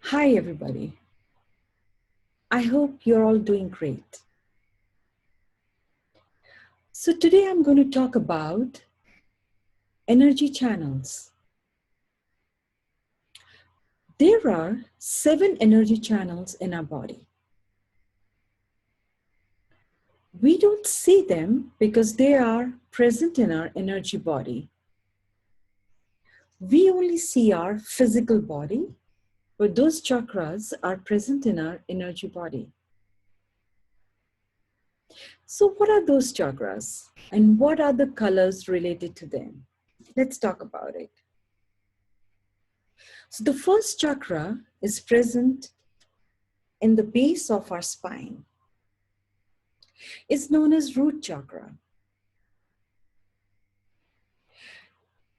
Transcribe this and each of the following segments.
Hi, everybody. I hope you're all doing great. So today I'm going to talk about energy channels. There are 7 energy channels in our body. We don't see them because they are present in our energy body. We only see our physical body, but those chakras are present in our energy body. So what are those chakras and what are the colors related to them? Let's talk about it. So the first chakra is present in the base of our spine. It's known as root chakra.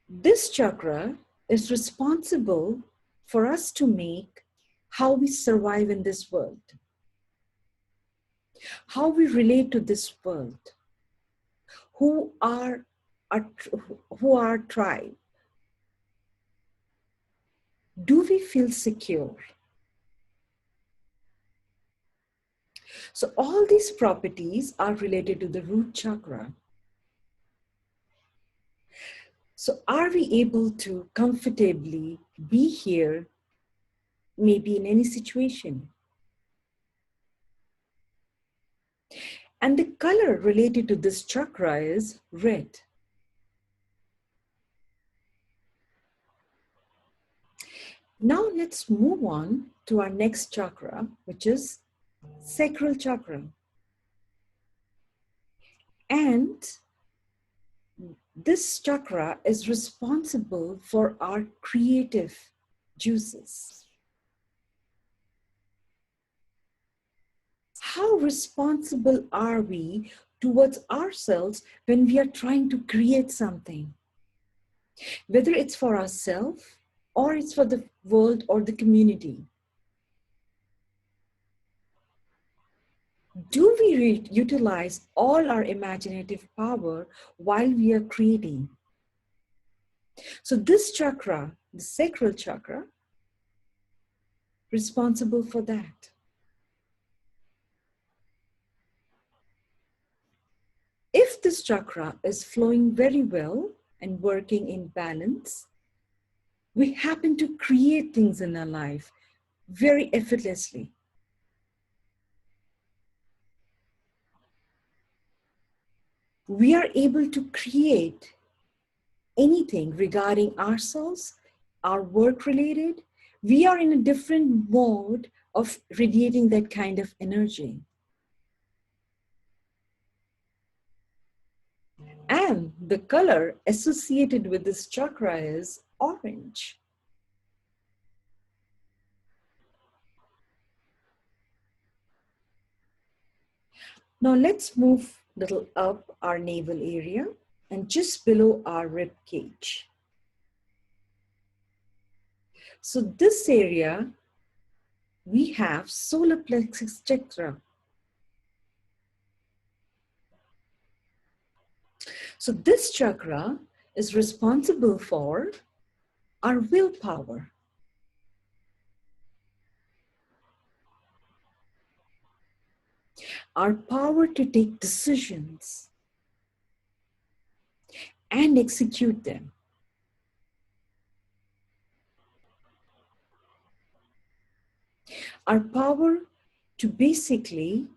This chakra is responsible for us to make how we survive in this world, how we relate to this world, who are our tribe. Do we feel secure? So all these properties are related to the root chakra. So are we able to comfortably be here, maybe in any situation? And the color related to this chakra is red. Now let's move on to our next chakra, which is Sacrel Chakra. And this chakra is responsible for our creative juices. How responsible are we towards ourselves when we are trying to create something? Whether it's for ourselves or it's for the world or the community. Do we utilize all our imaginative power while we are creating? So this chakra, the sacral chakra, responsible for that. If this chakra is flowing very well and working in balance, we happen to create things in our life very effortlessly. We are able to create anything regarding ourselves, our work related. We are in a different mode of radiating that kind of energy. And the color associated with this chakra is orange. Now let's move a little up our navel area and just below our rib cage. So this area, we have solar plexus chakra. So this chakra is responsible for our willpower. Our power to take decisions and execute them. Our power to basically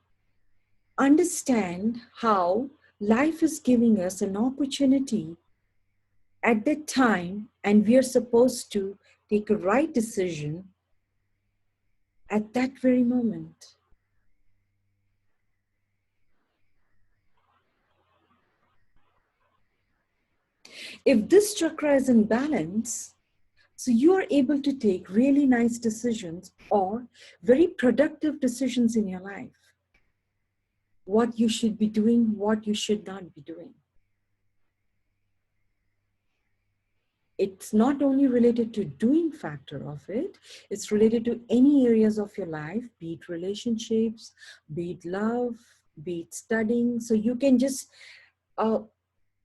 understand how life is giving us an opportunity at that time, and we are supposed to take a right decision at that very moment. If this chakra is in balance, so you are able to take really nice decisions or very productive decisions in your life. What you should be doing, what you should not be doing. It's not only related to doing factor of it, it's related to any areas of your life, be it relationships, be it love, be it studying. So you can just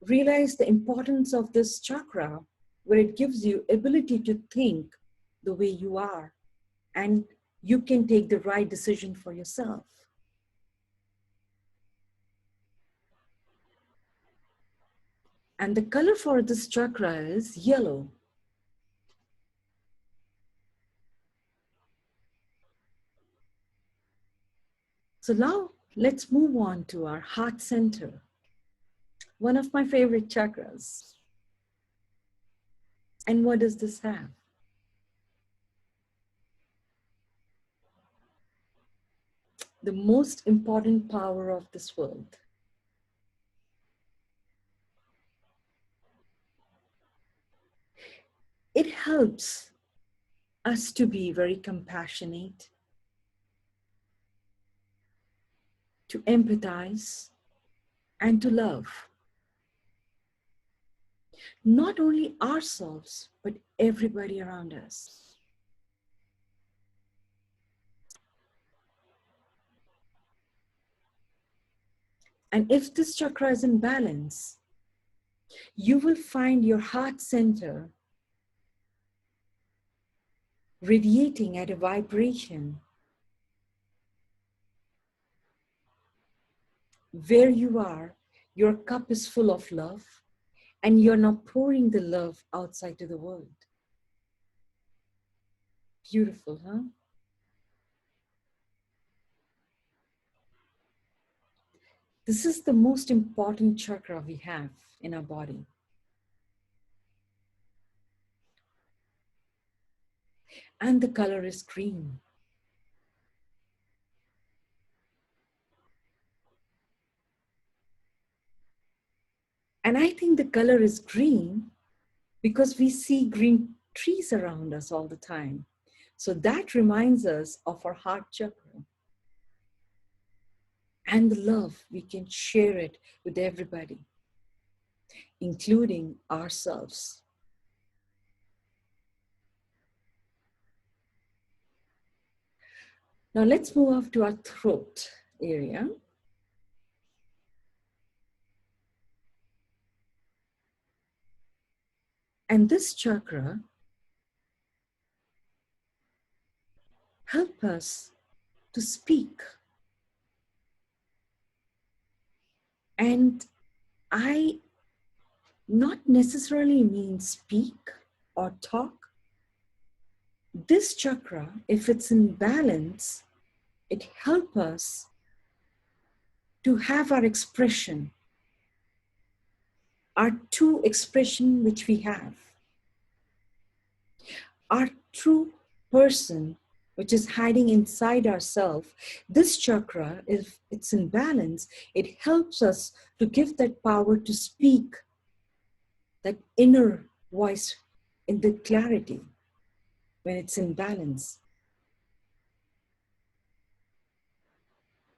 realize the importance of this chakra, where it gives you ability to think the way you are. and you can take the right decision for yourself. And the color for this chakra is yellow. So now let's move on to our heart center, one of my favorite chakras. And what does this have? The most important power of this world. It helps us to be very compassionate, to empathize, and to love. Not only ourselves, but everybody around us. And if this chakra is in balance, you will find your heart center radiating at a vibration where you are, your cup is full of love, and you're now pouring the love outside to the world. Beautiful, huh? This is the most important chakra we have in our body. And the color is green. And I think the color is green because we see green trees around us all the time. So that reminds us of our heart chakra. And the love, we can share it with everybody, including ourselves. Now let's move up to our throat area. And this chakra helps us to speak. And I not necessarily mean speak or talk. This chakra, if it's in balance, it helps us to have our expression, our true expression which we have. Our true person, which is hiding inside ourselves. This chakra, if it's in balance, it helps us to give that power to speak, that inner voice in the clarity when it's in balance.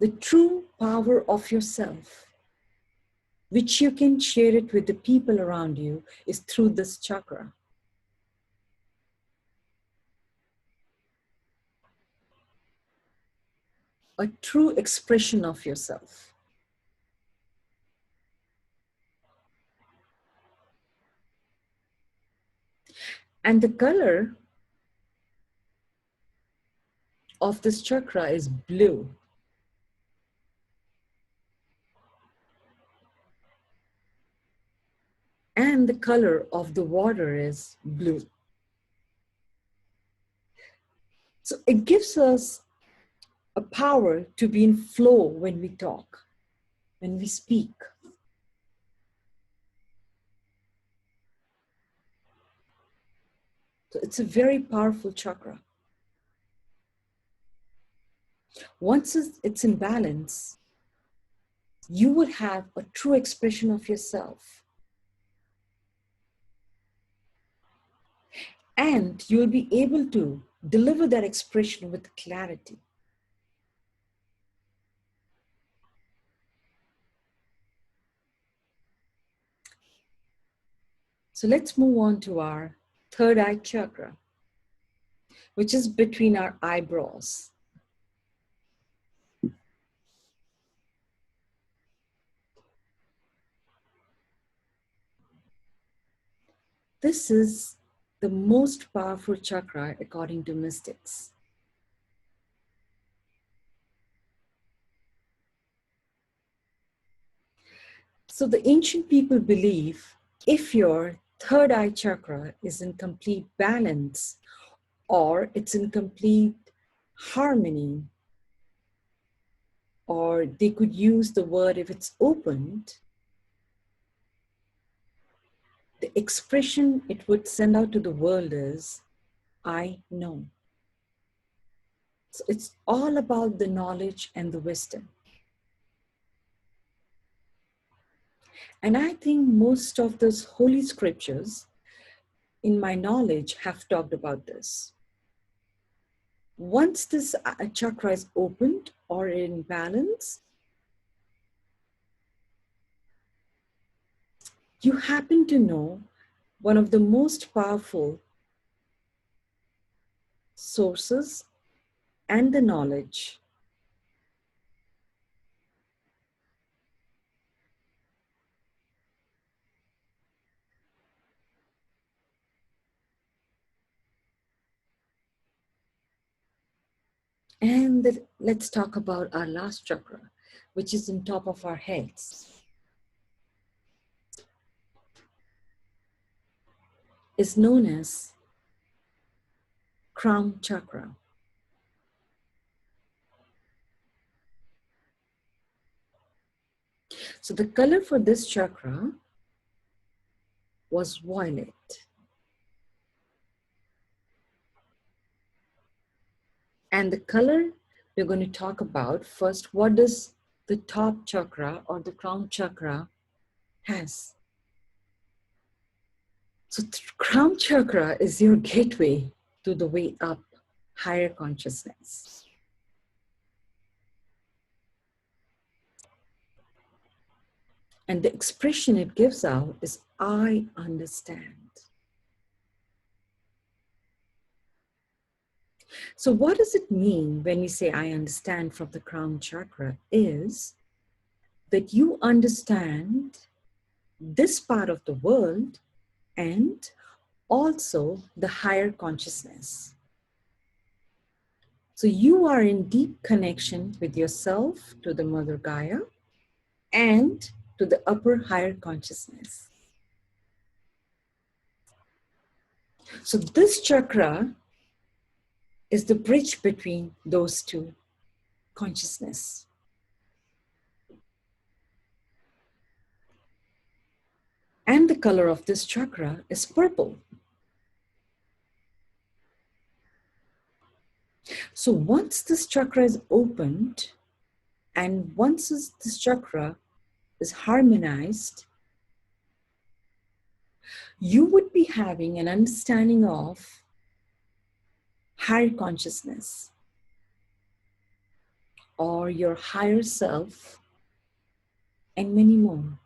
The true power of yourself, which you can share it with the people around you, is through this chakra. A true expression of yourself. And the color of this chakra is blue. And the color of the water is blue. So it gives us a power to be in flow when we talk, when we speak. So it's a very powerful chakra. Once it's in balance, you will have a true expression of yourself. And you'll be able to deliver that expression with clarity. So let's move on to our third eye chakra, which is between our eyebrows. This is the most powerful chakra according to mystics. So the ancient people believe if your third eye chakra is in complete balance or it's in complete harmony, or they could use the word if it's opened, the expression it would send out to the world is, I know. So it's all about the knowledge and the wisdom. And I think most of those holy scriptures, in my knowledge, have talked about this. Once this chakra is opened or in balance, you happen to know one of the most powerful sources and the knowledge. And let's talk about our last chakra, which is on top of our heads. Is known as crown chakra. So the color for this chakra was violet. And the color we're going to talk about first, what does the top chakra or the crown chakra has? So crown chakra is your gateway to the way up, higher consciousness. And the expression it gives out is, I understand. So what does it mean when we say I understand from the crown chakra is that you understand this part of the world and also the higher consciousness. So you are in deep connection with yourself, to the Mother Gaia, and to the upper higher consciousness. So this chakra is the bridge between those two consciousness. And the color of this chakra is purple. So once this chakra is opened, and once this chakra is harmonized, you would be having an understanding of higher consciousness or your higher self and many more.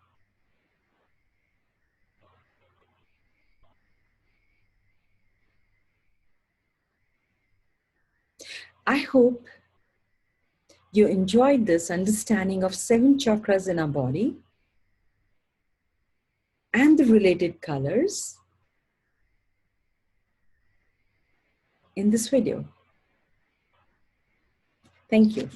I hope you enjoyed this understanding of 7 chakras in our body and the related colors in this video. Thank you.